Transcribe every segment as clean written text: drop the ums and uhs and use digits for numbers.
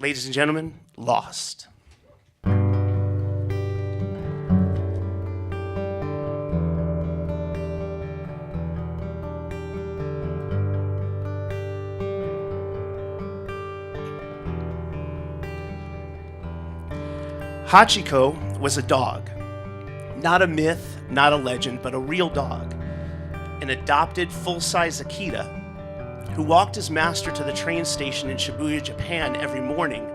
Ladies and gentlemen, Lost. Hachiko was a dog. Not a myth, not a legend, but a real dog. An adopted full-size Akita who walked his master to the train station in Shibuya, Japan every morning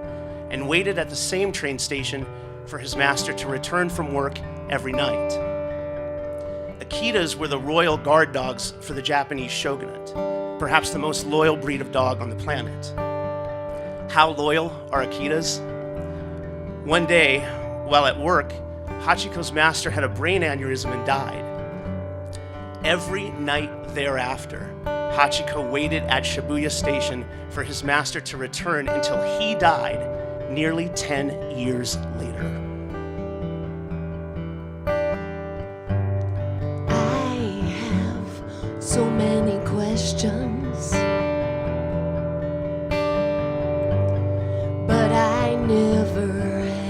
and waited at the same train station for his master to return from work every night. Akitas were the royal guard dogs for the Japanese shogunate, perhaps the most loyal breed of dog on the planet. How loyal are Akitas? One day, while at work, Hachiko's master had a brain aneurysm and died. Every night thereafter, Hachiko waited at Shibuya Station for his master to return until he died nearly 10 years later. I have so many questions, but I never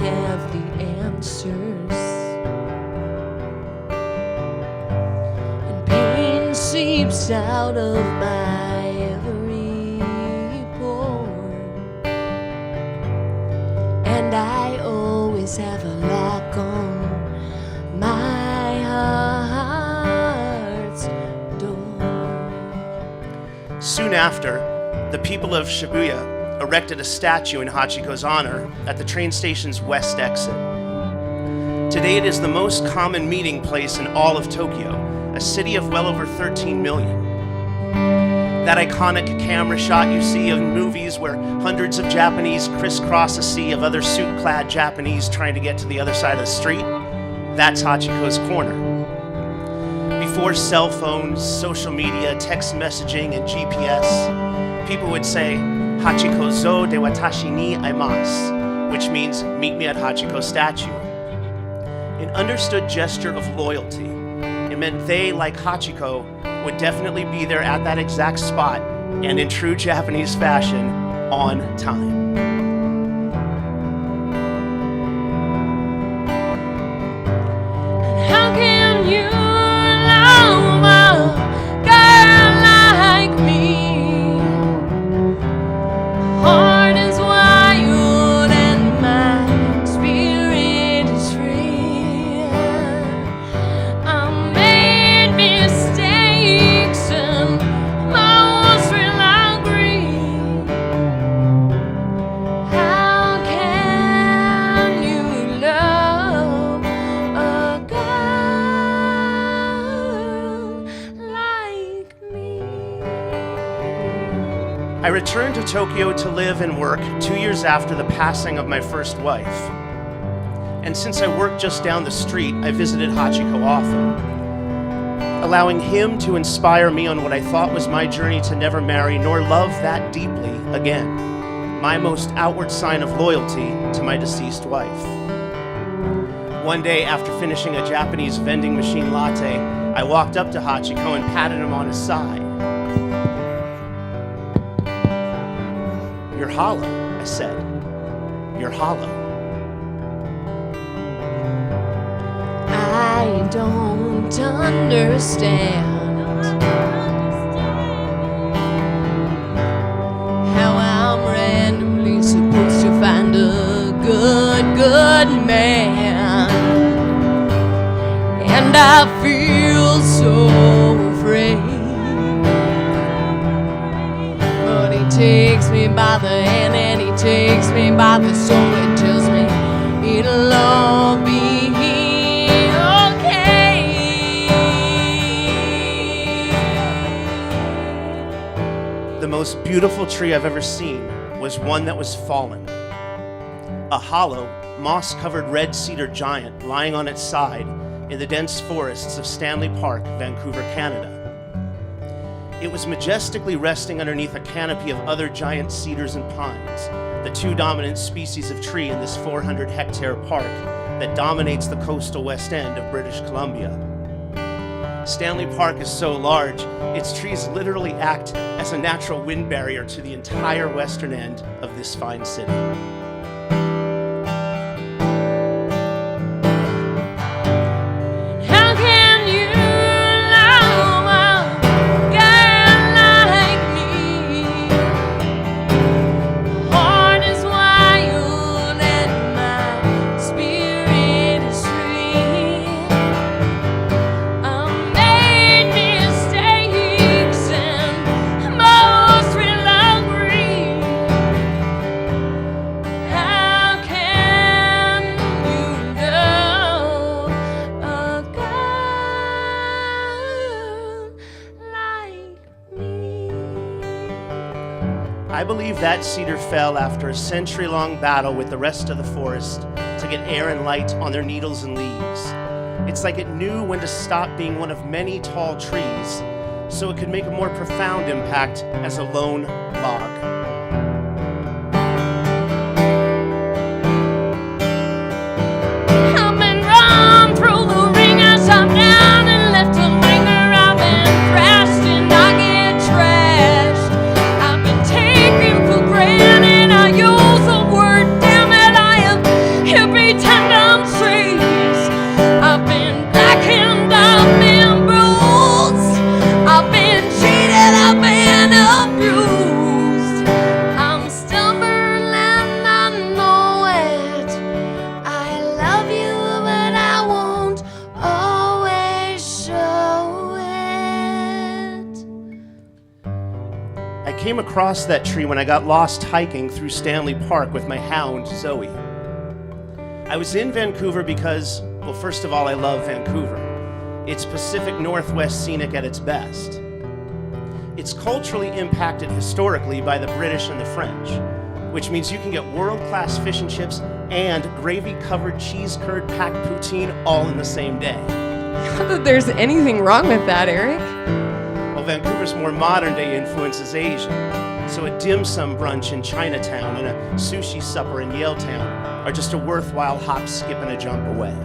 have the answers. And pain seeps out of my every pore, and I always have a lock on my heart's door. Soon after, the people of Shibuya erected a statue in Hachiko's honor at the train station's west exit. Today it is the most common meeting place in all of Tokyo, a city of well over 13 million. That iconic camera shot you see in movies where hundreds of Japanese crisscross a sea of other suit-clad Japanese trying to get to the other side of the street, that's Hachiko's corner. Before cell phones, social media, text messaging, and GPS, people would say, Hachiko zo de watashi ni aimasu, which means meet me at Hachiko's statue. An understood gesture of loyalty. It meant they, like Hachiko, would definitely be there at that exact spot and in true Japanese fashion, on time. How can you love a girl like me? Heart is wild and my spirit is free. I made mistakes and most will agree. How can you love a girl like me? I returned to Tokyo to live and work 2 years after the passing of my first wife. And since I worked just down the street, I visited Hachiko often, allowing him to inspire me on what I thought was my journey to never marry nor love that deeply again, my most outward sign of loyalty to my deceased wife. One day, after finishing a Japanese vending machine latte, I walked up to Hachiko and patted him on his side. You're hollow, I said. You're hollow. I don't understand how I'm randomly supposed to find a good man, and I feel so afraid. But he takes me by the hand and he takes me by the soul and tells me it'll all be The most beautiful tree I've ever seen was one that was fallen. A hollow, moss-covered red cedar giant lying on its side in the dense forests of Stanley Park, Vancouver, Canada. It was majestically resting underneath a canopy of other giant cedars and pines, the two dominant species of tree in this 400-hectare park that dominates the coastal west end of British Columbia. Stanley Park is so large, its trees literally act as a natural wind barrier to the entire western end of this fine city. I believe that cedar fell after a century-long battle with the rest of the forest to get air and light on their needles and leaves. It's like it knew when to stop being one of many tall trees, so it could make a more profound impact as a lone log. I came across that tree when I got lost hiking through Stanley Park with my hound, Zoe. I was in Vancouver because, well, first of all, I love Vancouver. It's Pacific Northwest scenic at its best. It's culturally impacted historically by the British and the French, which means you can get world-class fish and chips and gravy-covered cheese curd packed poutine all in the same day. Not that there's anything wrong with that, Eric. Vancouver's more modern-day influence is Asian, so a dim sum brunch in Chinatown and a sushi supper in Yaletown are just a worthwhile hop, skip, and a jump away.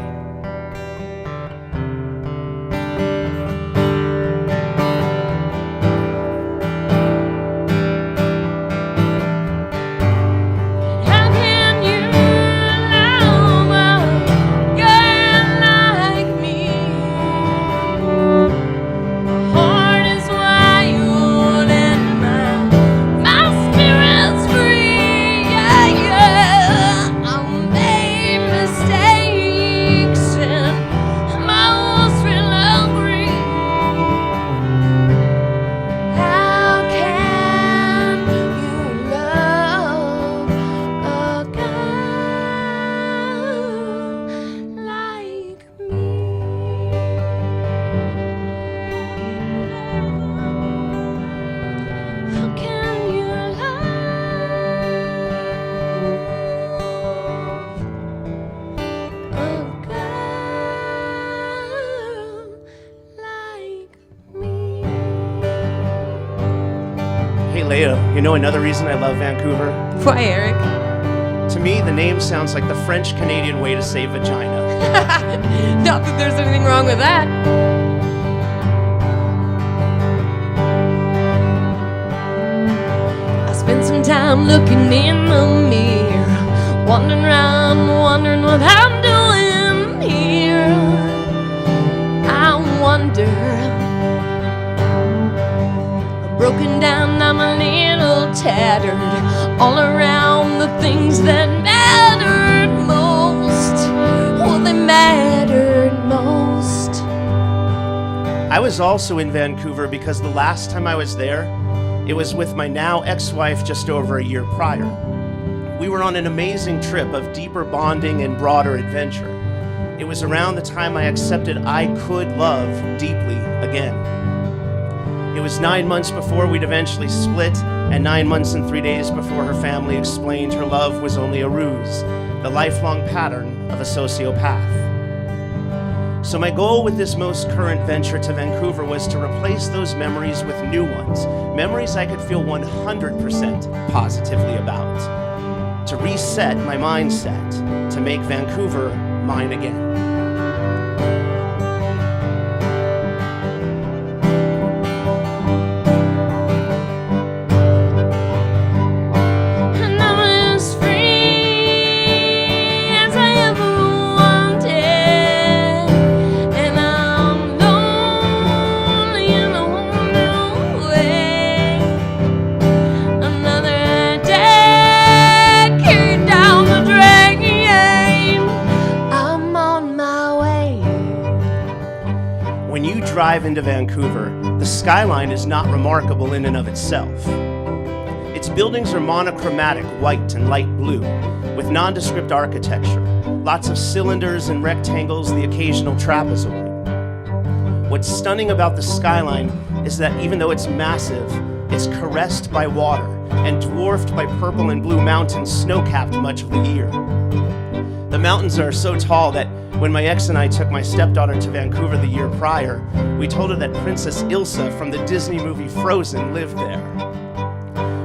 Leia, you know another reason I love Vancouver? Why, Eric? To me, the name sounds like the French-Canadian way to say vagina. Not that there's anything wrong with that. I spent some time looking in the mirror, wandering around, wondering what I'm doing here. I wonder, broken down, I'm a little tattered, all around the things that mattered most. Well, they mattered most. I was also in Vancouver because the last time I was there, it was with my now ex-wife just over a year prior. We were on an amazing trip of deeper bonding and broader adventure. It was around the time I accepted I could love deeply again. It was 9 months before we'd eventually split, and 9 months and 3 days before her family explained her love was only a ruse, the lifelong pattern of a sociopath. So my goal with this most current venture to Vancouver was to replace those memories with new ones, memories I could feel 100% positively about, to reset my mindset, to make Vancouver mine again. drive into Vancouver, the skyline is not remarkable in and of itself. Its buildings are monochromatic white and light blue, with nondescript architecture, lots of cylinders and rectangles, the occasional trapezoid. What's stunning about the skyline is that even though it's massive, it's caressed by water and dwarfed by purple and blue mountains, snow-capped much of the year. The mountains are so tall that when my ex and I took my stepdaughter to Vancouver the year prior, we told her that Princess Ilsa from the Disney movie Frozen lived there.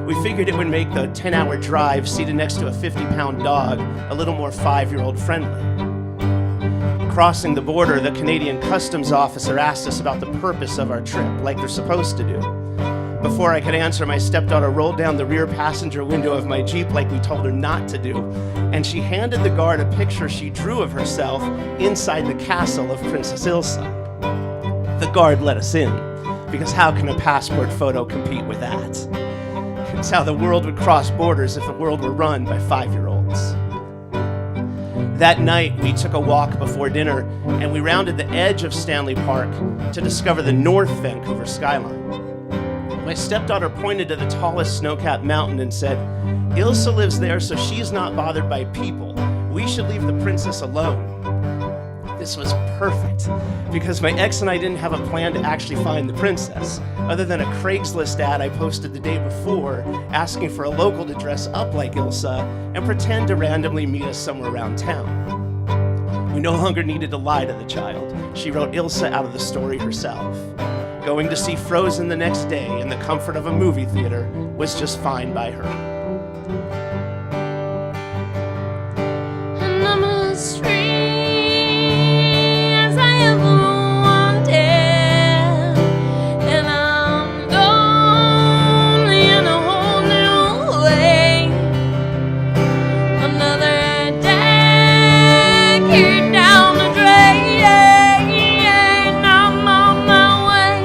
We figured it would make the 10-hour drive seated next to a 50-pound dog a little more 5-year-old friendly. Crossing the border, the Canadian Customs officer asked us about the purpose of our trip, like they're supposed to do. Before I could answer, my stepdaughter rolled down the rear passenger window of my Jeep like we told her not to do, and she handed the guard a picture she drew of herself inside the castle of Princess Ilsa. The guard let us in, because how can a passport photo compete with that? It's how the world would cross borders if the world were run by 5-year-olds. That night, we took a walk before dinner, and we rounded the edge of Stanley Park to discover the North Vancouver skyline. My stepdaughter pointed to the tallest snow-capped mountain and said, "Ilsa lives there, so she's not bothered by people. We should leave the princess alone." This was perfect, because my ex and I didn't have a plan to actually find the princess, other than a Craigslist ad I posted the day before asking for a local to dress up like Ilsa and pretend to randomly meet us somewhere around town. We no longer needed to lie to the child. She wrote Ilsa out of the story herself. Going to see Frozen the next day in the comfort of a movie theater was just fine by her. And I'm as free as I ever wanted, and I'm lonely in a whole new way. Another decade down the drain, I'm on my way.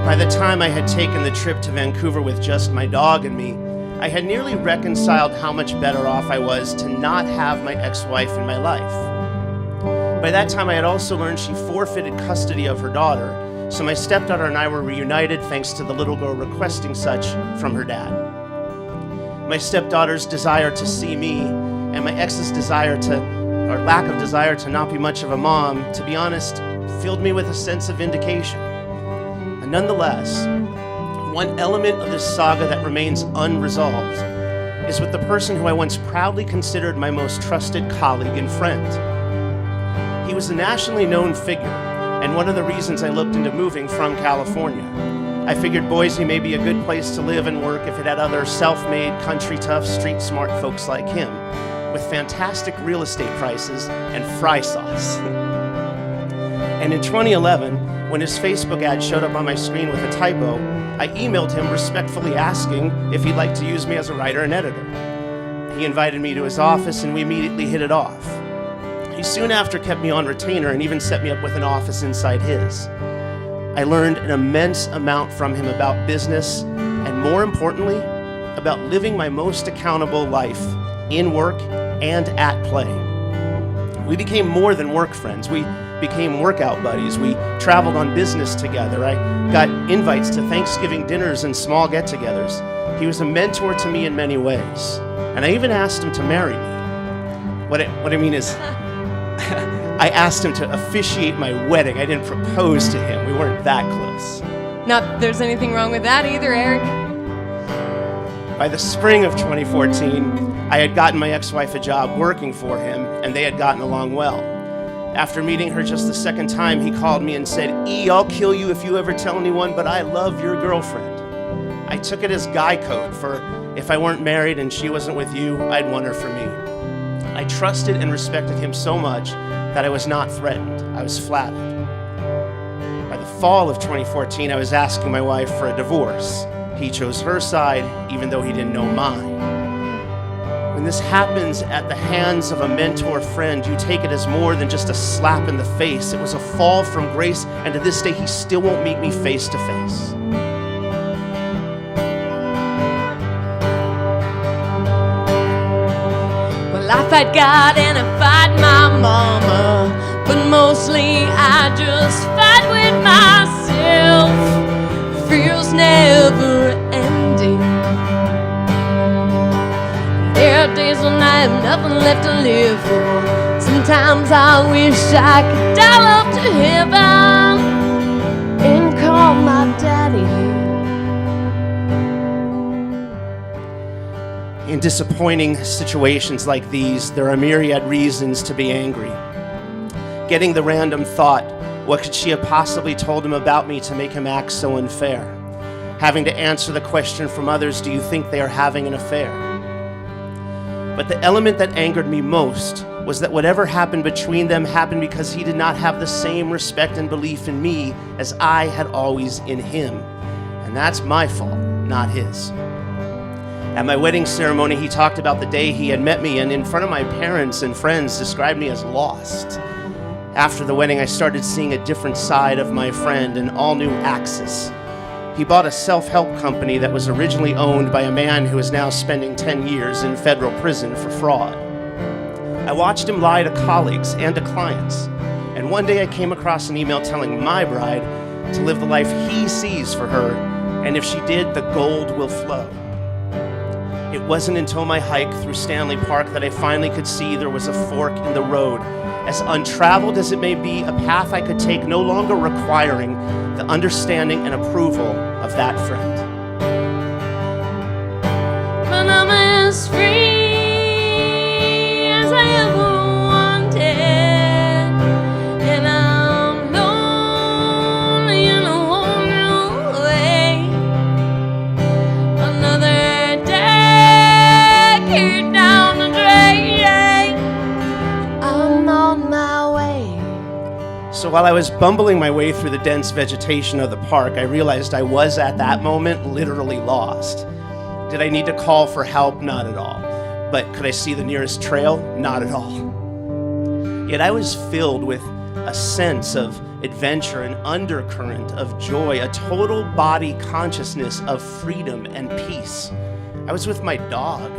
By the time I had taken the trip to Vancouver with just my dog and me, I had nearly reconciled how much better off I was to not have my ex-wife in my life. By that time, I had also learned she forfeited custody of her daughter, so my stepdaughter and I were reunited thanks to the little girl requesting such from her dad. My stepdaughter's desire to see me and my ex's desire to, or lack of desire to not be much of a mom, to be honest, filled me with a sense of vindication. And nonetheless, one element of this saga that remains unresolved is with the person who I once proudly considered my most trusted colleague and friend. He was a nationally known figure, and one of the reasons I looked into moving from California. I figured Boise may be a good place to live and work if it had other self-made, country-tough, street-smart folks like him, with fantastic real estate prices and fry sauce. And in 2011, when his Facebook ad showed up on my screen with a typo, I emailed him respectfully asking if he'd like to use me as a writer and editor. He invited me to his office and we immediately hit it off. He soon after kept me on retainer and even set me up with an office inside his. I learned an immense amount from him about business and, more importantly, about living my most accountable life in work and at play. We became more than work friends. We became workout buddies. We traveled on business together. I got invites to Thanksgiving dinners and small get-togethers. He was a mentor to me in many ways. And I even asked him to marry me. What I mean is, I asked him to officiate my wedding. I didn't propose to him. We weren't that close. Not that there's anything wrong with that either, Eric. By the spring of 2014, I had gotten my ex-wife a job working for him, and they had gotten along well. After meeting her just the second time, he called me and said, "E, I'll kill you if you ever tell anyone, but I love your girlfriend." I took it as guy code for if I weren't married and she wasn't with you, I'd want her for me. I trusted and respected him so much that I was not threatened. I was flattered. By the fall of 2014, I was asking my wife for a divorce. He chose her side, even though he didn't know mine. When this happens at the hands of a mentor friend, you take it as more than just a slap in the face. It was a fall from grace, and to this day, he still won't meet me face to face. Well, I fight God and I fight my mama, but mostly I just fight with with myself. Feels never ending. There are days when I have nothing left to live for. Sometimes I wish I could dial up to heaven and call my daddy. In disappointing situations like these, there are myriad reasons to be angry. Getting the random thought, what could she have possibly told him about me to make him act so unfair? Having to answer the question from others, do you think they are having an affair? But the element that angered me most was that whatever happened between them happened because he did not have the same respect and belief in me as I had always in him. And that's my fault, not his. At my wedding ceremony, he talked about the day he had met me and in front of my parents and friends described me as lost. After the wedding, I started seeing a different side of my friend, an all-new Axis. He bought a self-help company that was originally owned by a man who is now spending 10 years in federal prison for fraud. I watched him lie to colleagues and to clients, and one day I came across an email telling my bride to live the life he sees for her, and if she did, the gold will flow. It wasn't until my hike through Stanley Park that I finally could see there was a fork in the road. As untraveled as it may be, a path I could take no longer requiring the understanding and approval of that friend. But I'm as free as I ever wanted, and I'm lonely in a whole new way. Another decade down the drain, I'm on my way. So while I was bumbling my way through the dense vegetation of the park, I realized I was at that moment literally lost. Did I need to call for help? Not at all. But could I see the nearest trail? Not at all. Yet I was filled with a sense of adventure, an undercurrent of joy, a total body consciousness of freedom and peace. I was with my dog,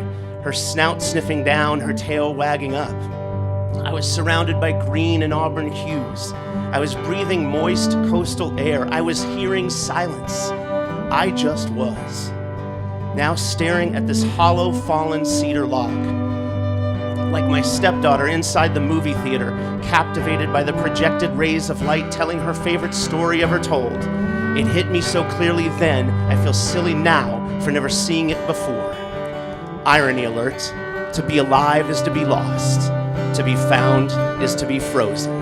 her snout sniffing down, her tail wagging up. I was surrounded by green and auburn hues. I was breathing moist coastal air. I was hearing silence. I just was. Now staring at this hollow, fallen cedar log. Like my stepdaughter inside the movie theater, captivated by the projected rays of light telling her favorite story ever told. It hit me so clearly then, I feel silly now for never seeing it before. Irony alert, to be alive is to be lost. To be found is to be frozen.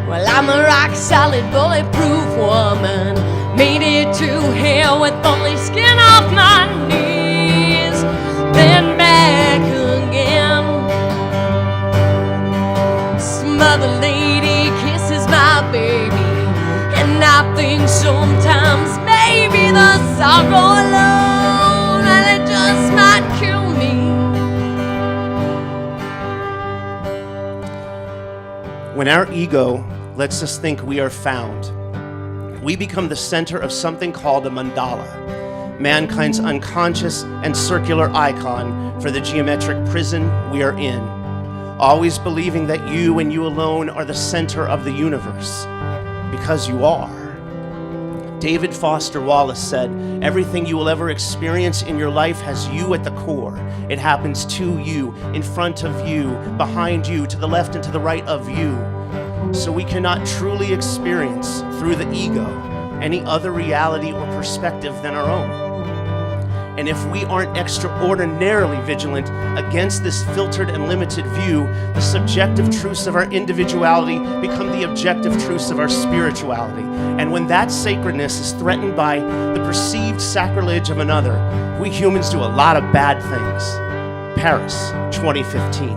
Well, I'm a rock-solid, bulletproof woman. Made it to hell with only skin off my knees. Then back again. Some other lady kisses my baby, and I think sometimes maybe the sorrow alone, and it just might kill me. When our ego lets us think we are found, we become the center of something called a mandala, mankind's unconscious and circular icon for the geometric prison we are in, always believing that you and you alone are the center of the universe, because you are. David Foster Wallace said, "Everything you will ever experience in your life has you at the core. It happens to you, in front of you, behind you, to the left and to the right of you." So we cannot truly experience, through the ego, any other reality or perspective than our own. And if we aren't extraordinarily vigilant against this filtered and limited view, the subjective truths of our individuality become the objective truths of our spirituality. And when that sacredness is threatened by the perceived sacrilege of another, we humans do a lot of bad things. Paris, 2015.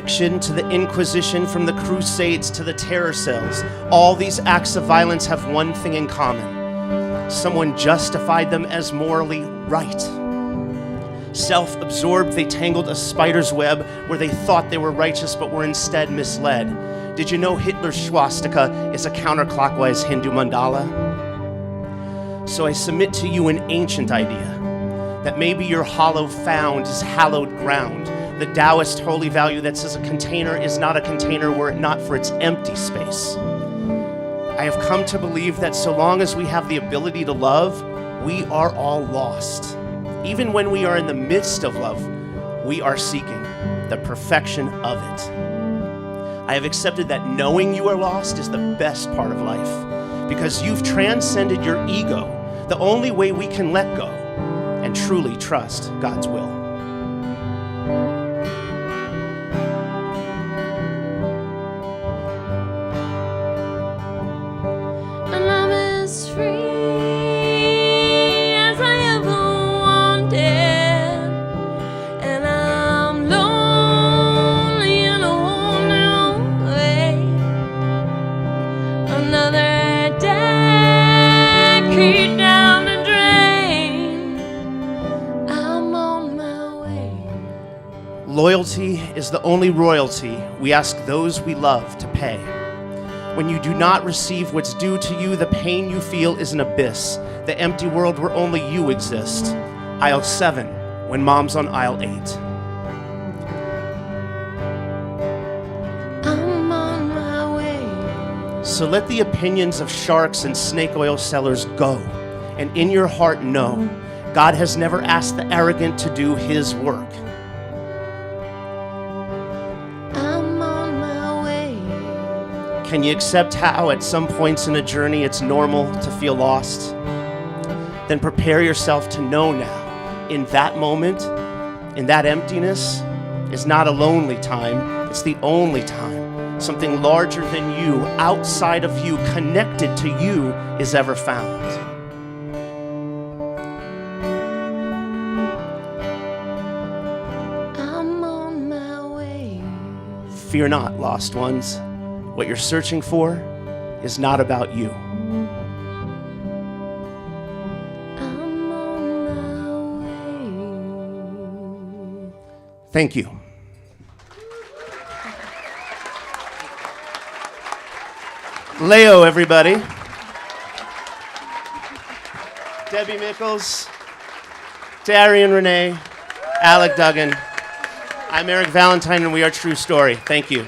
crucifixion to the Inquisition, from the Crusades to the terror cells, all these acts of violence have one thing in common. Someone justified them as morally right. Self-absorbed, they tangled a spider's web where they thought they were righteous but were instead misled. Did you know Hitler's swastika is a counterclockwise Hindu mandala? So I submit to you an ancient idea, that maybe your hollow found is hallowed ground, the Taoist holy value that says a container is not a container were it not for its empty space. I have come to believe that so long as we have the ability to love, we are all lost. Even when we are in the midst of love, we are seeking the perfection of it. I have accepted that knowing you are lost is the best part of life, because you've transcended your ego, the only way we can let go and truly trust God's will. And I'm as free as I ever wanted, and I'm lonely in a whole new way. Another decade down the drain, I'm on my way. Loyalty is the only royalty we ask those we love to pay. When you do not receive what's due to you, the pain you feel is an abyss, the empty world where only you exist. Aisle 7, when mom's on aisle 8. I'm on my way. So let the opinions of sharks and snake oil sellers go, and in your heart know, God has never asked the arrogant to do his work. I'm on my way. Can you accept how at some points in a journey it's normal to feel lost? Then prepare yourself to know now, in that moment, in that emptiness, is not a lonely time, it's the only time something larger than you, outside of you, connected to you, is ever found. I'm on my way. Fear not, lost ones. What you're searching for is not about you. I'm on my way. Thank you. Leo, everybody. Debbie Mickles, Darian Renee, Alec Duggan. I'm Eric Valentine, and we are True Story. Thank you.